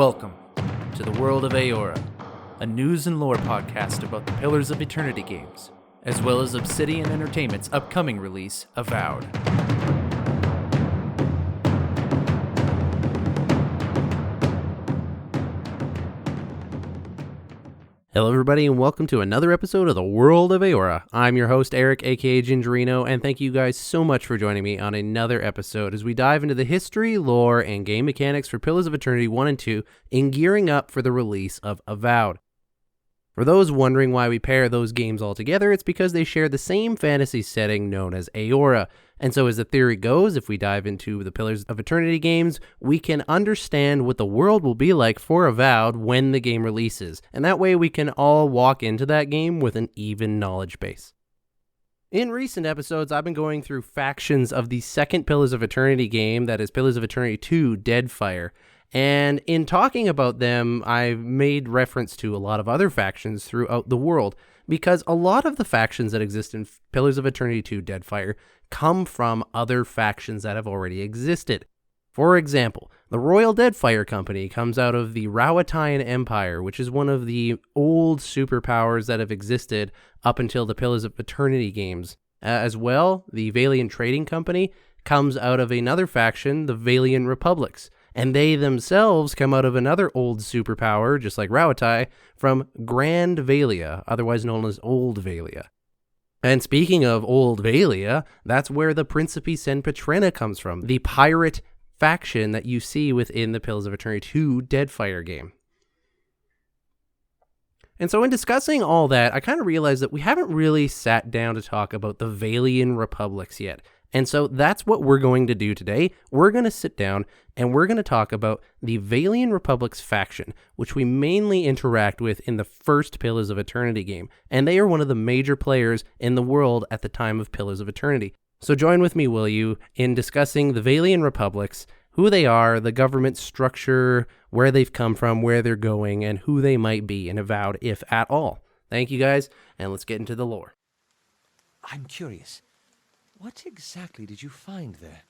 Welcome to the World of Eora, a news and lore podcast about the Pillars of Eternity games, as well as Obsidian Entertainment's upcoming release, Avowed. Hello everybody and welcome to another episode of the World of Eora. I'm your host Eric, aka Gingerino, and thank you guys so much for joining me on another episode as we dive into the history, lore, and game mechanics for Pillars of Eternity 1 and 2 in gearing up for the release of Avowed. For those wondering why we pair those games all together, it's because they share the same fantasy setting known as Eora. And so as the theory goes, if we dive into the Pillars of Eternity games, we can understand what the world will be like for Avowed when the game releases. And that way we can all walk into that game with an even knowledge base. In recent episodes, I've been going through factions of the second Pillars of Eternity game, that is Pillars of Eternity 2, Deadfire. And in talking about them, I've made reference to a lot of other factions throughout the world, because a lot of the factions that exist in Pillars of Eternity 2 Deadfire come from other factions that have already existed. For example, the Royal Deadfire Company comes out of the Rawatayan Empire, which is one of the old superpowers that have existed up until the Pillars of Eternity games. As well, the Vailian Trading Company comes out of another faction, the Vailian Republics. And they themselves come out of another old superpower, just like Rawatai, from Grand Valia, otherwise known as Old Valia. And speaking of Old Valia, that's where the Principi Sen Petrena comes from, the pirate faction that you see within the Pillars of Eternity 2 Deadfire game. And so in discussing all that, I kind of realized that we haven't really sat down to talk about the Vailian Republics yet. And so that's what we're going to do today. We're going to sit down and we're going to talk about the Vailian Republics faction, which we mainly interact with in the first Pillars of Eternity game. And they are one of the major players in the world at the time of Pillars of Eternity. So join with me, will you, in discussing the Vailian Republics, who they are, the government structure, where they've come from, where they're going, and who they might be in Avowed, if at all. Thank you guys, and let's get into the lore. I'm curious. What exactly did you find there?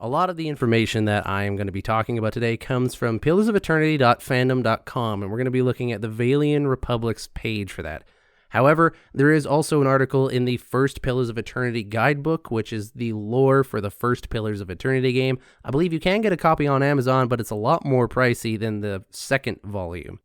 A lot of the information that I am going to be talking about today comes from pillarsofeternity.fandom.com, and we're going to be looking at the Vailian Republics page for that. However, there is also an article in the first Pillars of Eternity guidebook, which is the lore for the first Pillars of Eternity game. I believe you can get a copy on Amazon, but it's a lot more pricey than the second volume.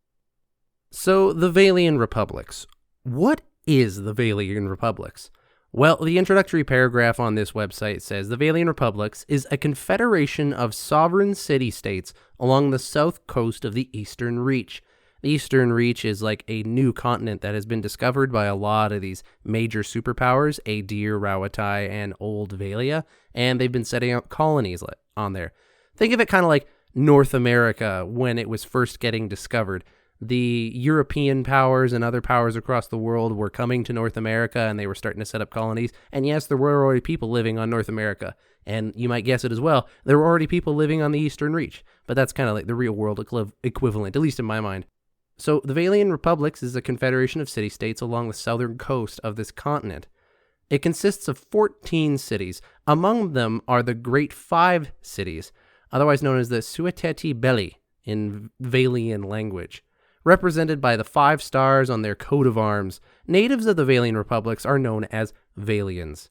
So, the Vailian Republics. What is the Vailian Republics? Well, the introductory paragraph on this website says the Vailian Republics is a confederation of sovereign city-states along the south coast of the Eastern Reach. The Eastern Reach is like a new continent that has been discovered by a lot of these major superpowers, Aedir, Rawatai, and Old Valia, and they've been setting up colonies on there. Think of it kind of like North America when it was first getting discovered. The European powers and other powers across the world were coming to North America and they were starting to set up colonies. And yes, there were already people living on North America. And you might guess it as well, there were already people living on the Eastern Reach. But that's kind of like the real world equivalent, at least in my mind. So the Vailian Republics is a confederation of city-states along the southern coast of this continent. It consists of 14 cities. Among them are the Great Five cities, otherwise known as the Sueteti Belli in Vailian language. Represented by the 5 stars on their coat of arms, natives of the Vailian Republics are known as Vailians.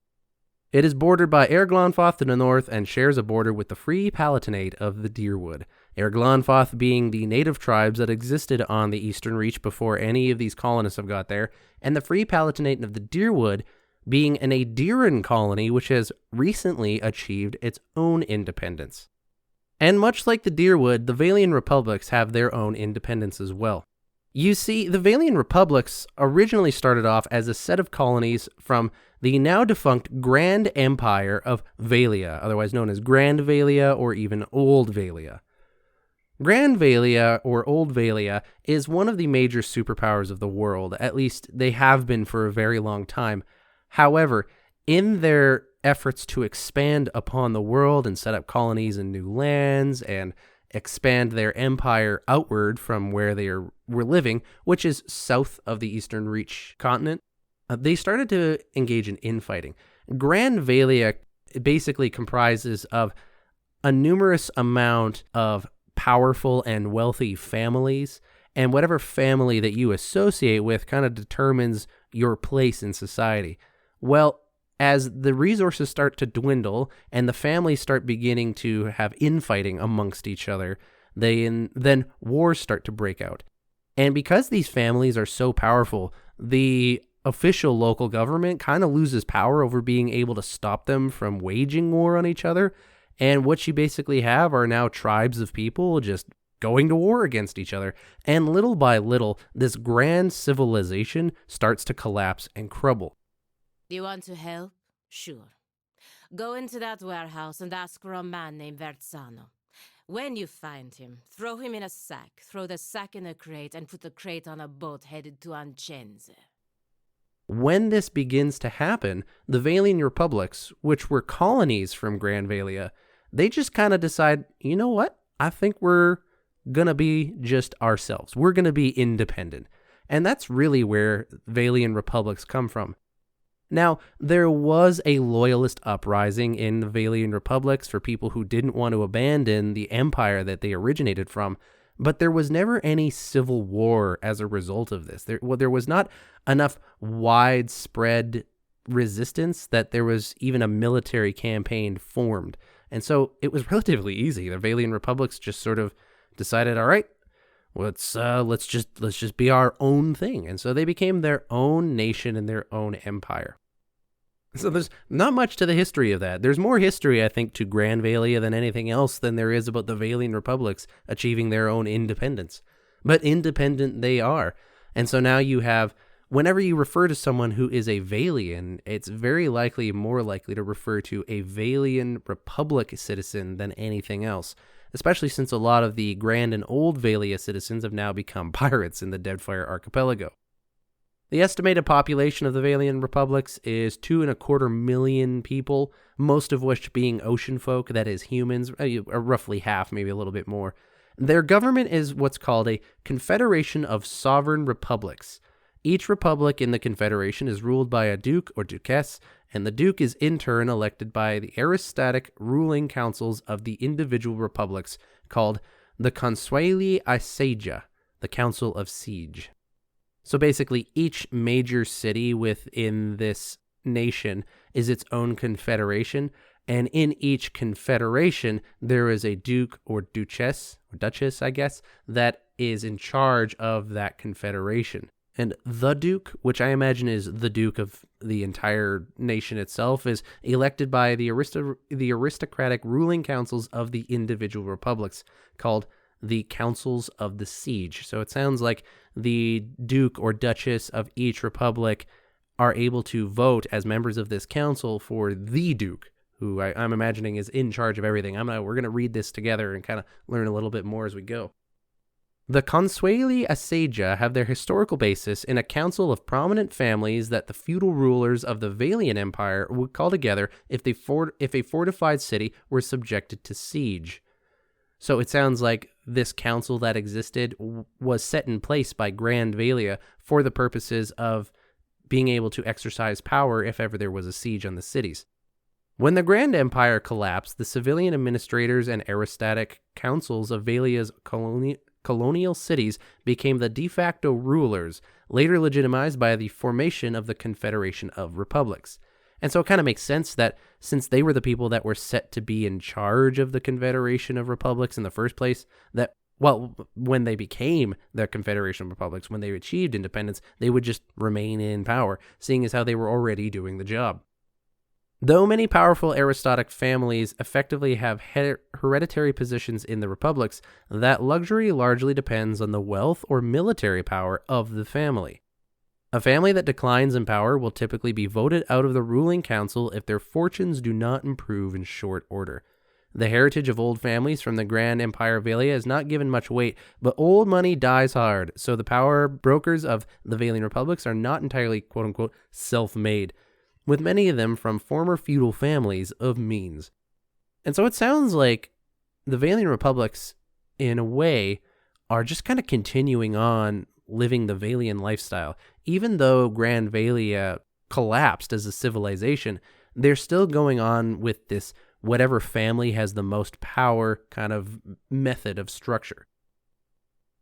It is bordered by Erglonfoth to the north and shares a border with the Free Palatinate of the Deerwood. Erglonfoth being the native tribes that existed on the Eastern Reach before any of these colonists have got there, and the Free Palatinate of the Deerwood being an Aediran colony which has recently achieved its own independence. And much like the Deerwood, the Vailian Republics have their own independence as well. You see, the Vailian Republics originally started off as a set of colonies from the now defunct Grand Empire of Valia, otherwise known as Grand Valia or even Old Valia. Grand Valia or Old Valia is one of the major superpowers of the world, at least they have been for a very long time. However, in their efforts to expand upon the world and set up colonies in new lands and expand their empire outward from where they were living, which is south of the Eastern Reach continent, they started to engage in infighting. Grand Valia basically comprises of a numerous amount of powerful and wealthy families, and whatever family that you associate with kind of determines your place in society. Well, as the resources start to dwindle and the families start beginning to have infighting amongst each other, then wars start to break out. And because these families are so powerful, the official local government kind of loses power over being able to stop them from waging war on each other. And what you basically have are now tribes of people just going to war against each other. And little by little, this grand civilization starts to collapse and crumble. Do you want to help? Sure. Go into that warehouse and ask for a man named Verzano. When you find him, throw him in a sack, throw the sack in a crate, and put the crate on a boat headed to Ancenze. When this begins to happen, the Vailian Republics, which were colonies from Grand Valia, they just kind of decide, you know what? I think we're going to be just ourselves. We're going to be independent. And that's really where Vailian Republics come from. Now, there was a loyalist uprising in the Vailian Republics for people who didn't want to abandon the empire that they originated from, but there was never any civil war as a result of this. There was not enough widespread resistance that there was even a military campaign formed. And so it was relatively easy. The Vailian Republics just sort of decided, all right, let's just be our own thing. And so they became their own nation and their own empire. So there's not much to the history of that. There's more history, I think, to Grand Valia than anything else than there is about the Vailian Republics achieving their own independence. But independent they are. And so now you have, whenever you refer to someone who is a Vailian, it's very likely, more likely to refer to a Vailian Republic citizen than anything else, especially since a lot of the Grand and Old Valia citizens have now become pirates in the Deadfire Archipelago. The estimated population of the Vailian Republics is 2.25 million people, most of which being ocean folk, that is humans, roughly half, maybe a little bit more. Their government is what's called a Confederation of Sovereign Republics. Each republic in the Confederation is ruled by a duke or duchess, and the duke is in turn elected by the aristocratic ruling councils of the individual republics, called the Consueli Aseja, the Council of Siege. So basically, each major city within this nation is its own confederation, and in each confederation, there is a duke or duchess, I guess, that is in charge of that confederation. And the duke, which I imagine is the duke of the entire nation itself, is elected by the aristocratic ruling councils of the individual republics, called the Councils of the Siege. So it sounds like the Duke or Duchess of each republic are able to vote as members of this council for the Duke, who I'm imagining is in charge of everything. We're going to read this together and kind of learn a little bit more as we go. The Consueli Aseja have their historical basis in a council of prominent families that the feudal rulers of the Vailian Empire would call together if a fortified city were subjected to siege. So it sounds like this council that existed was set in place by Grand Valia for the purposes of being able to exercise power if ever there was a siege on the cities. When the Grand Empire collapsed, the civilian administrators and aristocratic councils of Valia's colonial cities became the de facto rulers, later legitimized by the formation of the Confederation of Republics. And so it kind of makes sense that since they were the people that were set to be in charge of the Confederation of Republics in the first place, that, well, when they became the Confederation of Republics, when they achieved independence, they would just remain in power, seeing as how they were already doing the job. Though many powerful aristocratic families effectively have hereditary positions in the republics, that luxury largely depends on the wealth or military power of the family. A family that declines in power will typically be voted out of the ruling council if their fortunes do not improve in short order. The heritage of old families from the Grand Empire of Valia is not given much weight, but old money dies hard, so the power brokers of the Vailian Republics are not entirely quote-unquote self-made, with many of them from former feudal families of means. And so it sounds like the Vailian Republics, in a way, are just kind of continuing on living the Vailian lifestyle. Even though Grand Valia collapsed as a civilization, they're still going on with this whatever family has the most power kind of method of structure.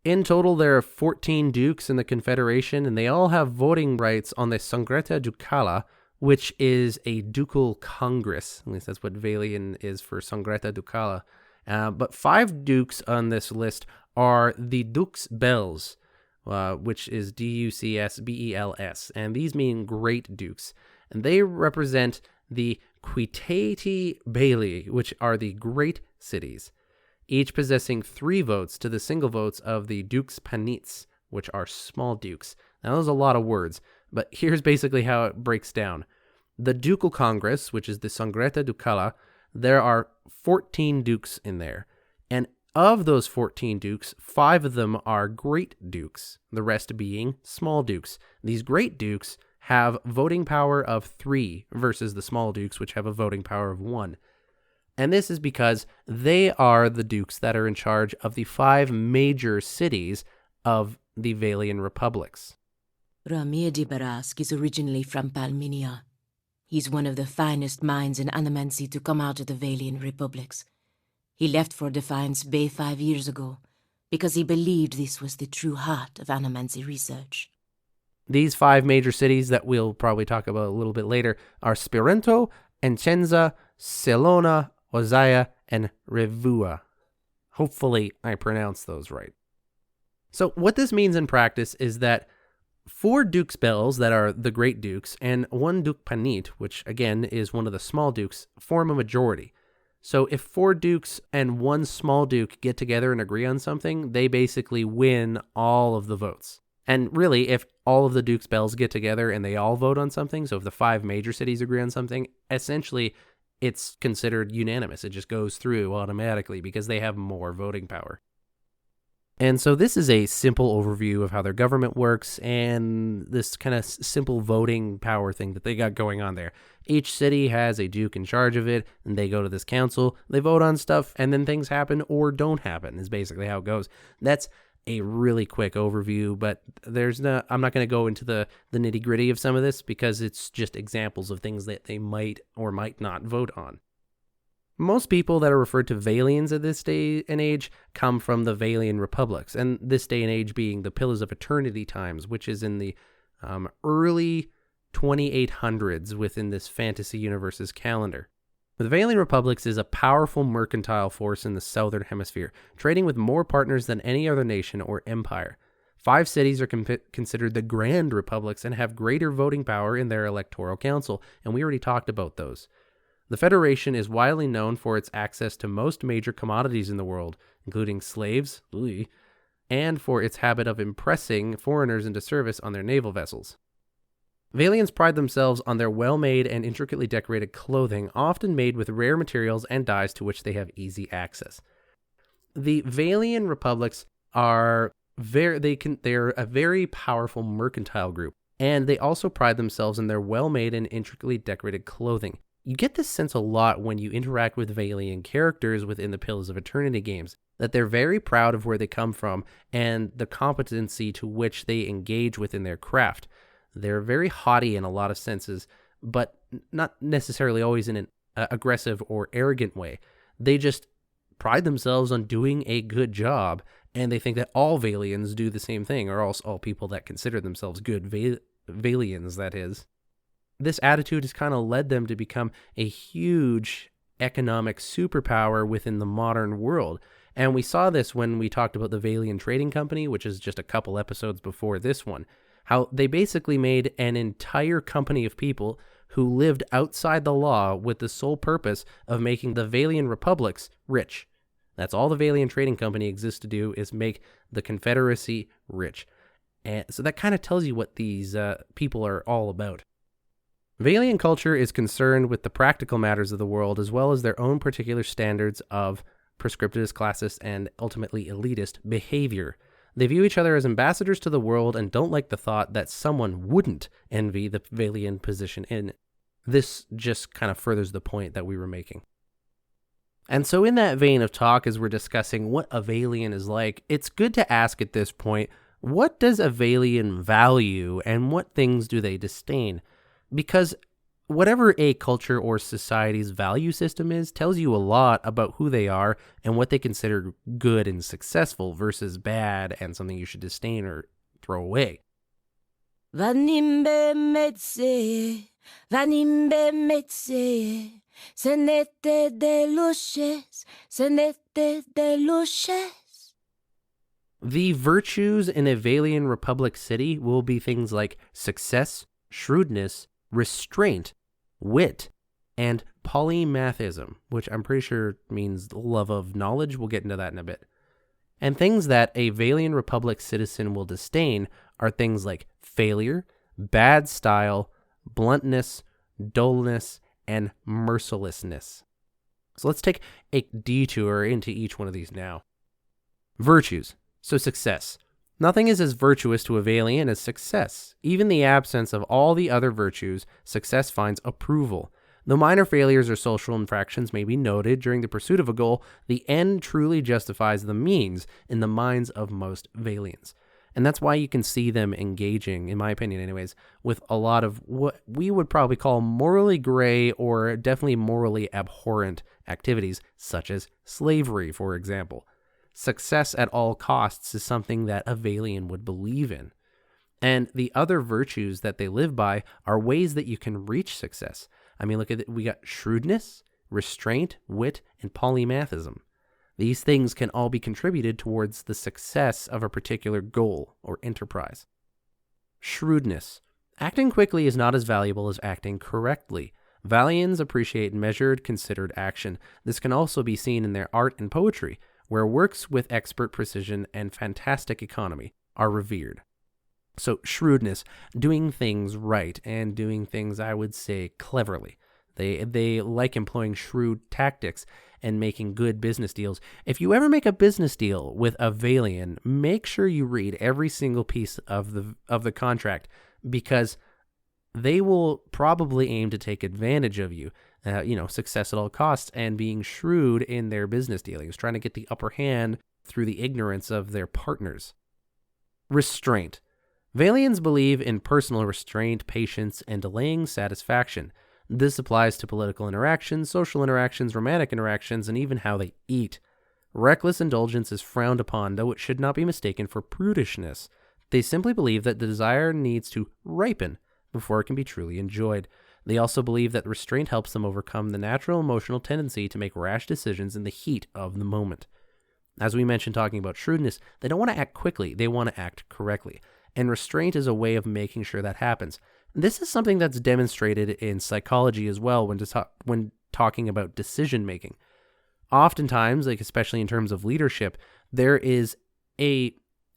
In total, there are 14 dukes in the Confederation, and they all have voting rights on the Sangreta Ducala, which is a ducal congress. At least that's what Vailian is for Sangreta Ducala. But 5 dukes on this list are the Dux Bells, which is Ducsbels, and these mean great dukes. And they represent the Quitati Bailey, which are the great cities, each possessing 3 votes to the single votes of the Dux Panits, which are small dukes. Now, those are a lot of words, but here's basically how it breaks down. The Ducal Congress, which is the Sangreta Ducala, there are 14 dukes in there, and of those 14 dukes, 5 of them are great dukes, the rest being small dukes. These great dukes have voting power of 3 versus the small dukes, which have a voting power of 1. And this is because they are the dukes that are in charge of the 5 major cities of the Vailian Republics. Ramir de Barask is originally from Palminia. He's one of the finest minds in Animancy to come out of the Vailian Republics. He left for Defiance Bay 5 years ago because he believed this was the true heart of Animancy research. These 5 major cities that we'll probably talk about a little bit later are Spirento, Encenza, Celona, Ozaia, and Revua. Hopefully I pronounced those right. So what this means in practice is that 4 Dukes Bells that are the Great Dukes and 1 Duke Panit, which again is one of the small dukes, form a majority. So if 4 dukes and 1 small duke get together and agree on something, they basically win all of the votes. And really, if all of the Dukes Bells get together and they all vote on something, so if the 5 major cities agree on something, essentially it's considered unanimous. It just goes through automatically because they have more voting power. And so this is a simple overview of how their government works and this kind of simple voting power thing that they got going on there. Each city has a duke in charge of it, and they go to this council, they vote on stuff, and then things happen or don't happen is basically how it goes. That's a really quick overview, but I'm not going to go into the nitty-gritty of some of this because it's just examples of things that they might or might not vote on. Most people that are referred to Vailians at this day and age come from the Vailian Republics, and this day and age being the Pillars of Eternity times, which is in the early 2800s within this fantasy universe's calendar. The Vailian Republics is a powerful mercantile force in the southern hemisphere, trading with more partners than any other nation or empire. 5 cities are considered the Grand Republics and have greater voting power in their electoral council, and we already talked about those. The Federation is widely known for its access to most major commodities in the world, including slaves, and for its habit of impressing foreigners into service on their naval vessels. Vailians pride themselves on their well-made and intricately decorated clothing, often made with rare materials and dyes to which they have easy access. The Vailian Republics are they're a very powerful mercantile group, and they also pride themselves in their well-made and intricately decorated clothing. You get this sense a lot when you interact with Vailian characters within the Pillars of Eternity games, that they're very proud of where they come from and the competency to which they engage within their craft. They're very haughty in a lot of senses, but not necessarily always in an aggressive or arrogant way. They just pride themselves on doing a good job, and they think that all Vailians do the same thing, or else all people that consider themselves good Vailians, that is. This attitude has kind of led them to become a huge economic superpower within the modern world. And we saw this when we talked about the Vailian Trading Company, which is just a couple episodes before this one. How they basically made an entire company of people who lived outside the law with the sole purpose of making the Vailian Republics rich. That's all the Vailian Trading Company exists to do, is make the Confederacy rich. And so that kind of tells you what these people are all about. Vailian culture is concerned with the practical matters of the world as well as their own particular standards of prescriptivist, classist, and ultimately elitist behavior. They view each other as ambassadors to the world and don't like the thought that someone wouldn't envy the Vailian position in. This just kind of furthers the point that we were making. And so in that vein of talk, as we're discussing what a Vailian is like, it's good to ask at this point, what does a Vailian value and what things do they disdain? Because whatever a culture or society's value system is tells you a lot about who they are and what they consider good and successful versus bad and something you should disdain or throw away. Vanimbe metse, vanimbe metse, senete de luces, senete de luces. The virtues in a Vailian Republic city will be things like success, shrewdness, restraint, wit, and polymathism, which I'm pretty sure means love of knowledge. We'll get into that in a bit. And things that a Vailian Republic citizen will disdain are things like failure, bad style, bluntness, dullness, and mercilessness. So let's take a detour into each one of these now. Virtues. So success. Nothing is as virtuous to a Vailian as success. Even the absence of all the other virtues, success finds approval. Though minor failures or social infractions may be noted during the pursuit of a goal, the end truly justifies the means in the minds of most Vailians. And that's why you can see them engaging, in my opinion anyways, with a lot of what we would probably call morally gray or definitely morally abhorrent activities, such as slavery, for example. Success at all costs is something that a Vailian would believe in. And the other virtues that they live by are ways that you can reach success. I mean, look at it. We got shrewdness, restraint, wit, and polymathism. These things can all be contributed towards the success of a particular goal or enterprise. Shrewdness. Acting quickly is not as valuable as acting correctly. Vailians appreciate measured, considered action. This can also be seen in their art and poetry, where works with expert precision and fantastic economy are revered. So shrewdness, doing things right and doing things, I would say, cleverly. They like employing shrewd tactics and making good business deals. If you ever make a business deal with a Vailian, make sure you read every single piece of the contract, because they will probably aim to take advantage of you. Success at all costs and being shrewd in their business dealings, trying to get the upper hand through the ignorance of their partners. Restraint. Vailians believe in personal restraint, patience, and delaying satisfaction. This applies to political interactions, social interactions, romantic interactions, and even how they eat. Reckless indulgence is frowned upon, though it should not be mistaken for prudishness. They simply believe that the desire needs to ripen before it can be truly enjoyed. They also believe that restraint helps them overcome the natural emotional tendency to make rash decisions in the heat of the moment. As we mentioned talking about shrewdness, they don't want to act quickly, they want to act correctly. And restraint is a way of making sure that happens. This is something that's demonstrated in psychology as well when talking about decision making. Oftentimes, especially in terms of leadership, there is a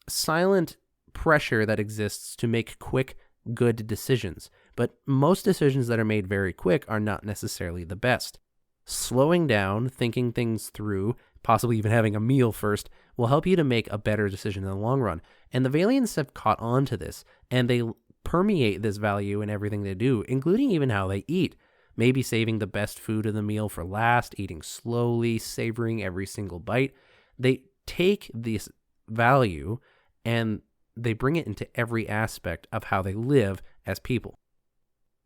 silent pressure that exists to make quick, good decisions. But most decisions that are made very quick are not necessarily the best. Slowing down, thinking things through, possibly even having a meal first, will help you to make a better decision in the long run. And the Vailians have caught on to this, and they permeate this value in everything they do, including even how they eat. Maybe saving the best food of the meal for last, eating slowly, savoring every single bite. They take this value and they bring it into every aspect of how they live as people.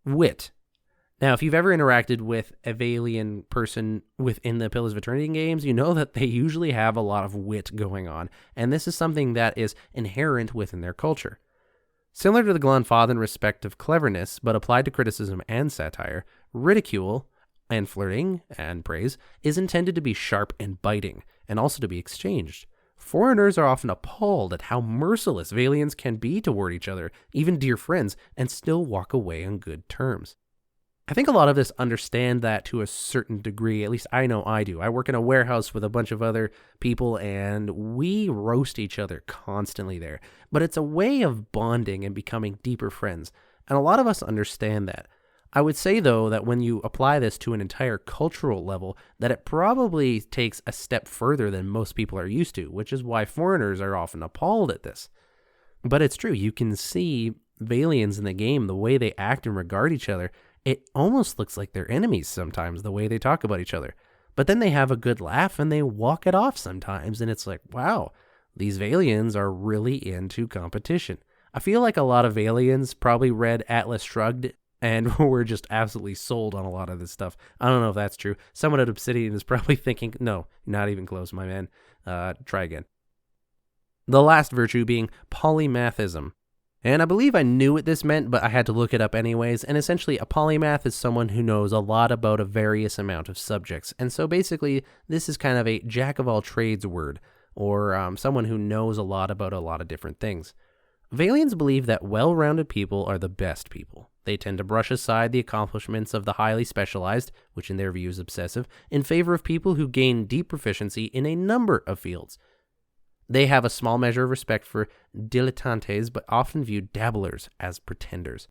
Wit. Now, if you've ever interacted with a Vailian person within the Pillars of Eternity games, you know that they usually have a lot of wit going on, and this is something that is inherent within their culture. Similar to the Glanfad in respect of cleverness, but applied to criticism and satire, ridicule and flirting and praise is intended to be sharp and biting, and also to be exchanged. Foreigners are often appalled at how merciless Vailians can be toward each other, even dear friends, and still walk away on good terms. I think a lot of us understand that to a certain degree, at least I know I do. I work in a warehouse with a bunch of other people, and we roast each other constantly there. But it's a way of bonding and becoming deeper friends, and a lot of us understand that. I would say, though, that when you apply this to an entire cultural level, that it probably takes a step further than most people are used to, which is why foreigners are often appalled at this. But it's true, you can see Vailians in the game, the way they act and regard each other, it almost looks like they're enemies sometimes, the way they talk about each other. But then they have a good laugh and they walk it off sometimes, and it's like, wow, these Vailians are really into competition. I feel like a lot of Vailians probably read Atlas Shrugged And we're just absolutely sold on a lot of this stuff. I don't know if that's true. Someone at Obsidian is probably thinking, no, not even close, my man. Try again. The last virtue being polymathism. And I believe I knew what this meant, but I had to look it up anyways. And essentially, a polymath is someone who knows a lot about a various amount of subjects. And so basically, this is kind of a jack of all trades word, or someone who knows a lot about a lot of different things. Vailians believe that well-rounded people are the best people. They tend to brush aside the accomplishments of the highly specialized, which in their view is obsessive, in favor of people who gain deep proficiency in a number of fields. They have a small measure of respect for dilettantes, but often view dabblers as pretenders.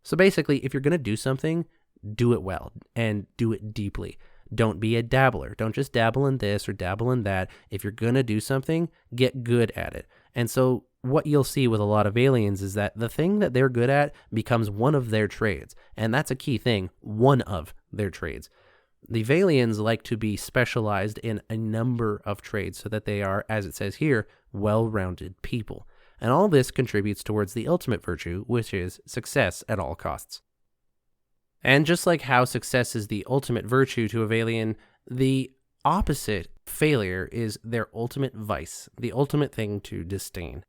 So basically, if you're going to do something, do it well and do it deeply. Don't be a dabbler. Don't just dabble in this or dabble in that. If you're going to do something, get good at it. And so what you'll see with a lot of aliens is that the thing that they're good at becomes one of their trades. And that's a key thing, one of their trades. The Vailians like to be specialized in a number of trades so that they are, as it says here, well-rounded people. And all this contributes towards the ultimate virtue, which is success at all costs. And just like how success is the ultimate virtue to a Vailian, the opposite, failure, is their ultimate vice, the ultimate thing to disdain.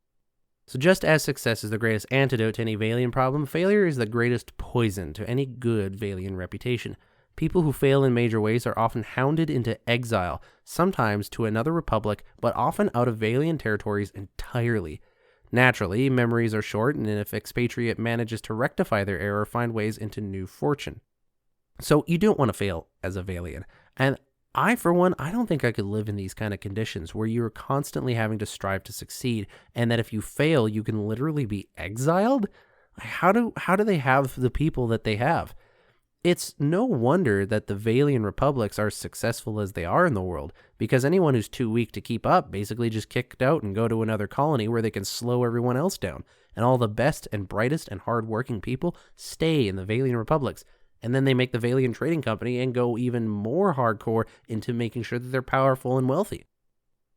So just as success is the greatest antidote to any Vailian problem, failure is the greatest poison to any good Vailian reputation. People who fail in major ways are often hounded into exile, sometimes to another republic, but often out of Vailian territories entirely. Naturally, memories are short, and if expatriate manages to rectify their error, find ways into new fortune. So you don't want to fail as a Vailian. And I, for one, I don't think I could live in these kind of conditions where you're constantly having to strive to succeed, and that if you fail, you can literally be exiled? How do they have the people that they have? It's no wonder that the Vailian Republics are as successful as they are in the world, because anyone who's too weak to keep up basically just kicked out and go to another colony where they can slow everyone else down, and all the best and brightest and hard-working people stay in the Vailian Republics. And then they make the Vailian Trading Company and go even more hardcore into making sure that they're powerful and wealthy.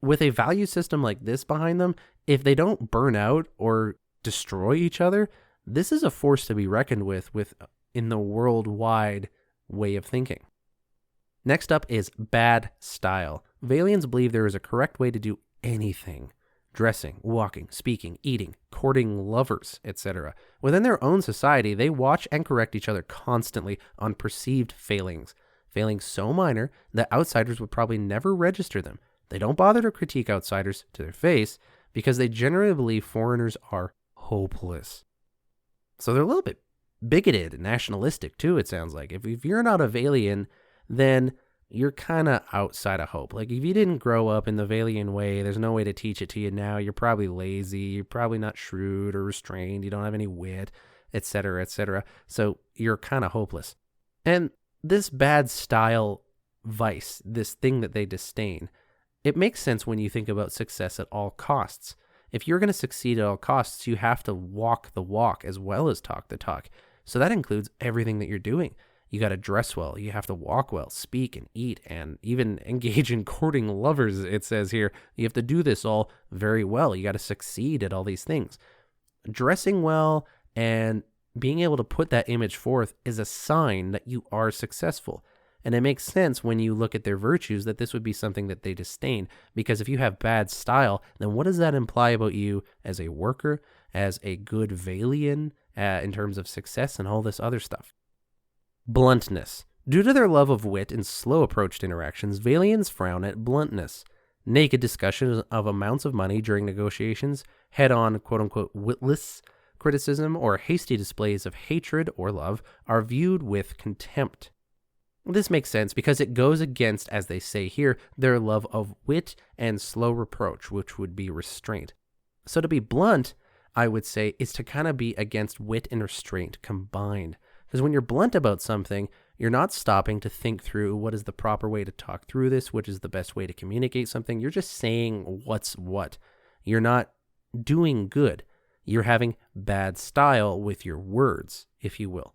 With a value system like this behind them, if they don't burn out or destroy each other, this is a force to be reckoned with in the worldwide way of thinking. Next up is bad style. Vailians believe there is a correct way to do anything. Dressing, walking, speaking, eating, courting lovers, etc. Within their own society, they watch and correct each other constantly on perceived failings so minor that outsiders would probably never register them. They don't bother to critique outsiders to their face because they generally believe foreigners are hopeless. So they're a little bit bigoted and nationalistic too, it sounds like. If you're not a Vailian, then you're kind of outside of hope. Like, if you didn't grow up in the Vailian way, there's no way to teach it to you now. You're probably lazy. You're probably not shrewd or restrained. You don't have any wit, etc., etc. So you're kind of hopeless. And this bad style vice, this thing that they disdain, it makes sense when you think about success at all costs. If you're going to succeed at all costs, you have to walk the walk as well as talk the talk. So that includes everything that you're doing. You got to dress well, you have to walk well, speak and eat, and even engage in courting lovers, it says here. You have to do this all very well. You got to succeed at all these things. Dressing well and being able to put that image forth is a sign that you are successful. And it makes sense when you look at their virtues that this would be something that they disdain. Because if you have bad style, then what does that imply about you as a worker, as a good Vailian, in terms of success and all this other stuff? Bluntness. Due to their love of wit and slow approach to interactions, Vailians frown at bluntness. Naked discussions of amounts of money during negotiations, head-on quote-unquote witless criticism, or hasty displays of hatred or love are viewed with contempt. This makes sense because it goes against, as they say here, their love of wit and slow reproach, which would be restraint. So to be blunt, I would say, is to kind of be against wit and restraint combined. Because when you're blunt about something, you're not stopping to think through what is the proper way to talk through this, which is the best way to communicate something. You're just saying what's what. You're not doing good. You're having bad style with your words, if you will.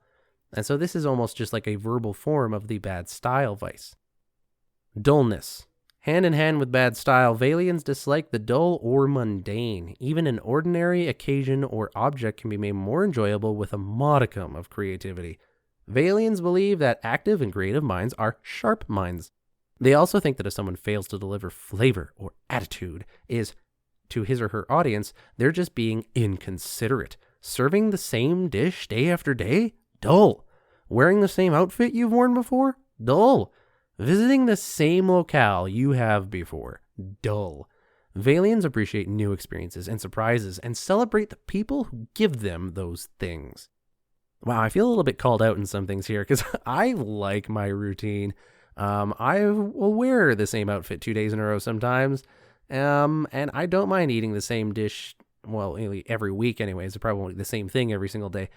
And so this is almost just like a verbal form of the bad style vice. Dullness. Hand in hand with bad style, Vailians dislike the dull or mundane. Even an ordinary occasion or object can be made more enjoyable with a modicum of creativity. Vailians believe that active and creative minds are sharp minds. They also think that if someone fails to deliver flavor or attitude is, to his or her audience, they're just being inconsiderate. Serving the same dish day after day? Dull. Wearing the same outfit you've worn before? Dull. Visiting the same locale you have before? Dull. Vailians appreciate new experiences and surprises and celebrate the people who give them those things. Wow, I feel a little bit called out in some things here because I like my routine. I will wear the same outfit 2 days in a row sometimes, and I don't mind eating the same dish, well, every week anyways. It's probably the same thing every single day.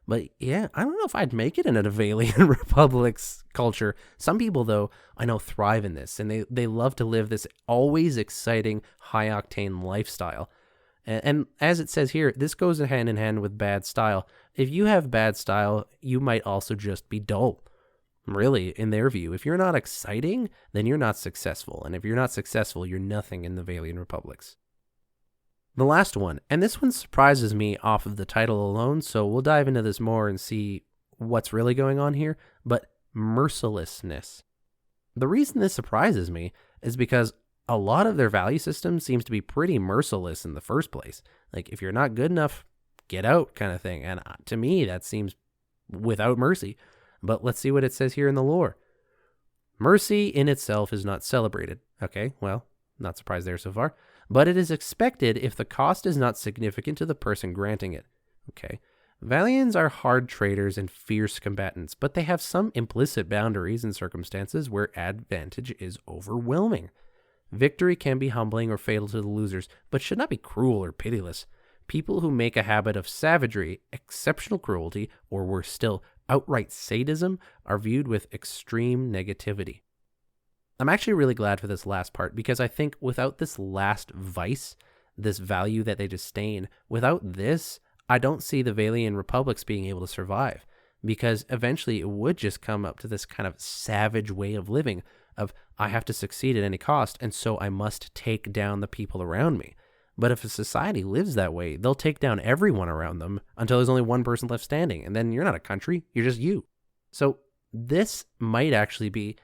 But yeah, I don't know if I'd make it in a Vailian Republics culture. Some people, though, I know thrive in this, and they love to live this always exciting, high-octane lifestyle. And as it says here, this goes hand in hand with bad style. If you have bad style, you might also just be dull. Really, in their view, if you're not exciting, then you're not successful. And if you're not successful, you're nothing in the Vailian Republics. The last one, and this one surprises me off of the title alone, so we'll dive into this more and see what's really going on here, but mercilessness. The reason this surprises me is because a lot of their value system seems to be pretty merciless in the first place. Like, if you're not good enough, get out kind of thing, and to me, that seems without mercy. But let's see what it says here in the lore. Mercy in itself is not celebrated. Okay, well, not surprised there so far. But it is expected if the cost is not significant to the person granting it. Okay. Vailians are hard traders and fierce combatants, but they have some implicit boundaries in circumstances where advantage is overwhelming. Victory can be humbling or fatal to the losers, but should not be cruel or pitiless. People who make a habit of savagery, exceptional cruelty, or worse still, outright sadism, are viewed with extreme negativity. I'm actually really glad for this last part because I think without this last vice, this value that they disdain, without this, I don't see the Vailian Republics being able to survive, because eventually it would just come up to this kind of savage way of living of I have to succeed at any cost, and so I must take down the people around me. But if a society lives that way, they'll take down everyone around them until there's only one person left standing, and then you're not a country, you're just you. So this might actually be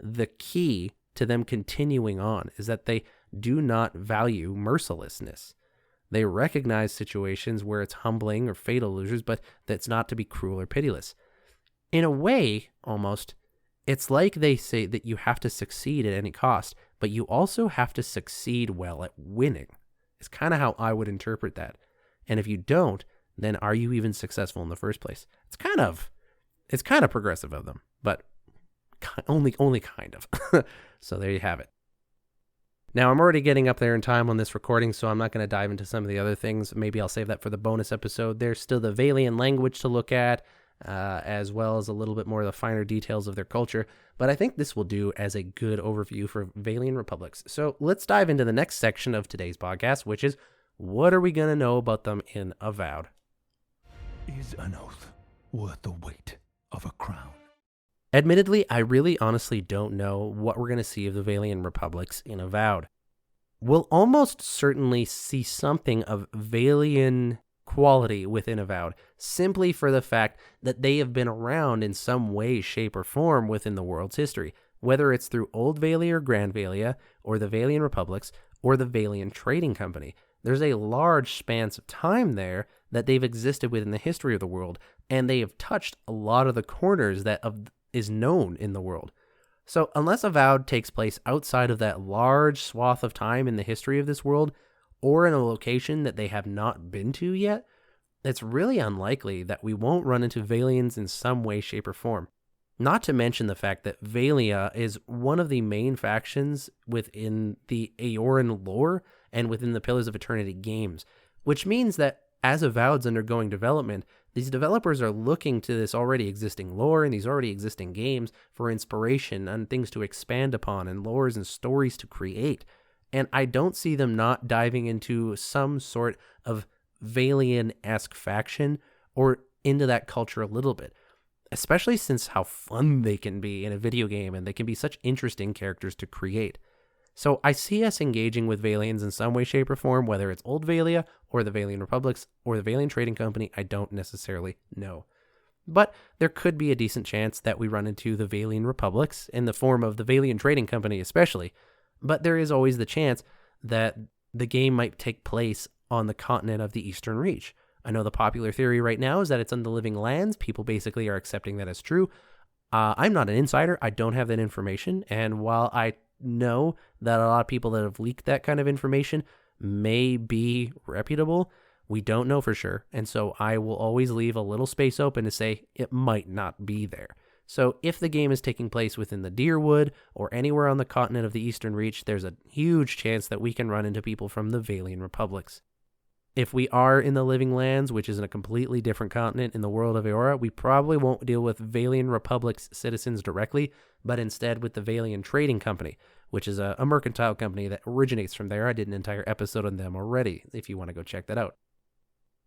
the key to them continuing on, is that they do not value mercilessness. They recognize situations where it's humbling or fatal losers, but that's not to be cruel or pitiless. In a way, almost, it's like they say that you have to succeed at any cost, but you also have to succeed well at winning. It's kind of how I would interpret that. And if you don't, then are you even successful in the first place? It's kind of progressive of them, but only kind of. So there you have it. Now, I'm already getting up there in time on this recording, so I'm not going to dive into some of the other things. Maybe I'll save that for the bonus episode. There's still the Vailian language to look at, as well as a little bit more of the finer details of their culture. But I think this will do as a good overview for Vailian Republics. So let's dive into the next section of today's podcast, which is, what are we going to know about them in Avowed? Is an oath worth the weight of a crown? Admittedly, I really honestly don't know what we're going to see of the Vailian Republics in Avowed. We'll almost certainly see something of Vailian quality within Avowed, simply for the fact that they have been around in some way, shape, or form within the world's history, whether it's through Old Vailia or Grand Vailia, or the Vailian Republics, or the Vailian Trading Company. There's a large span of time there that they've existed within the history of the world, and they have touched a lot of the corners that is known in the world. So unless Avowed takes place outside of that large swath of time in the history of this world, or in a location that they have not been to yet, it's really unlikely that we won't run into Vailians in some way, shape, or form. Not to mention the fact that Vailia is one of the main factions within the Eoran lore and within the Pillars of Eternity games, which means that as Avowed's undergoing development, these developers are looking to this already existing lore and these already existing games for inspiration and things to expand upon and lores and stories to create. And I don't see them not diving into some sort of Vailian-esque faction or into that culture a little bit, especially since how fun they can be in a video game and they can be such interesting characters to create. So I see us engaging with Vailians in some way, shape, or form, whether it's Old Valia or the Vailian Republics or the Vailian Trading Company, I don't necessarily know. But there could be a decent chance that we run into the Vailian Republics in the form of the Vailian Trading Company especially, but there is always the chance that the game might take place on the continent of the Eastern Reach. I know the popular theory right now is that it's on the Living Lands. People basically are accepting that as true. I'm not an insider. I don't have that information, and while I know that a lot of people that have leaked that kind of information may be reputable, we don't know for sure, and so I will always leave a little space open to say it might not be there. So if the game is taking place within the Deerwood or anywhere on the continent of the Eastern Reach, there's a huge chance that we can run into people from the Vailian Republics. If we are in the Living Lands, which is in a completely different continent in the World of Eora, we probably won't deal with Vailian Republic's citizens directly, but instead with the Vailian Trading Company, which is a mercantile company that originates from there. I did an entire episode on them already, if you want to go check that out.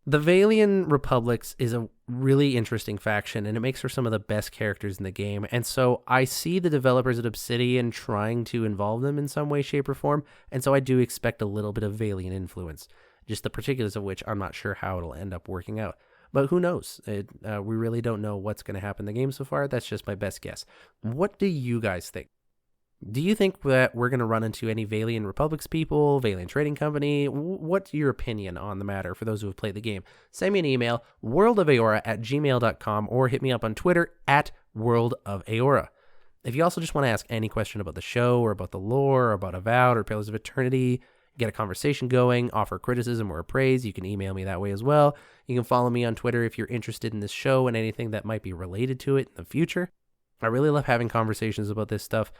The Vailian Republics is a really interesting faction, and it makes for some of the best characters in the game, and so I see the developers at Obsidian trying to involve them in some way, shape, or form, and so I do expect a little bit of Vailian influence, just the particulars of which I'm not sure how it'll end up working out. But who knows? We really don't know what's going to happen in the game so far. That's just my best guess. What do you guys think? Do you think that we're going to run into any Vailian Republics people, Vailian Trading Company? What's your opinion on the matter for those who have played the game? Send me an email, worldofeora@gmail.com, or hit me up on Twitter @worldofeora. If you also just want to ask any question about the show or about the lore or about Avowed or Pillars of Eternity, get a conversation going, offer criticism or praise, you can email me that way as well. You can follow me on Twitter if you're interested in this show and anything that might be related to it in the future. I really love having conversations about this stuff.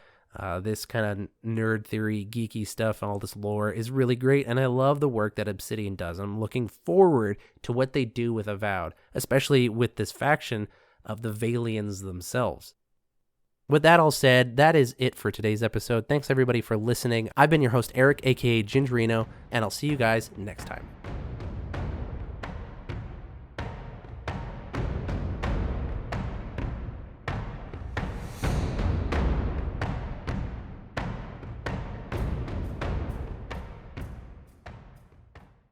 This kind of nerd theory, geeky stuff, and all this lore is really great, and I love the work that Obsidian does. I'm looking forward to what they do with Avowed, especially with this faction of the Vailians themselves. With that all said, that is it for today's episode. Thanks everybody for listening. I've been your host, Eric, aka Gingerino, and I'll see you guys next time.